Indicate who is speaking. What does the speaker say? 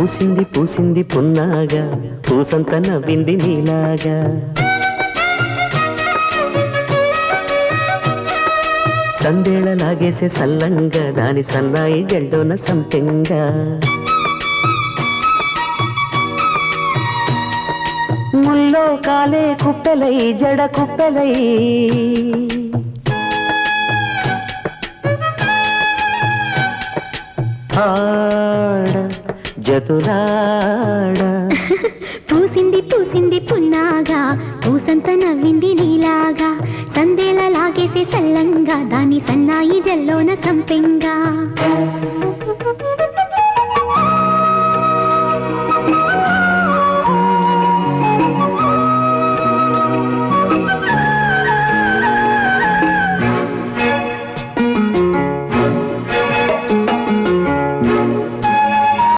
Speaker 1: పూసింది పూసింది పున్నాగా పూసంత నవ్వింది నీలాగా సందేళ లాగేసే సల్లంగా దాని సన్నాయి జల్డోన సంపెంగా ముల్లో కాలే కుప్పెలై జడ కుప్పెలై ఆడ జతులాడ
Speaker 2: పూసింది పూసింది పున్నాగా పూసంత నవ్వింది నీలాగా సందేళ లాగేసే సల్లంగా దాని సన్నాయి జల్లోన సంపెంగా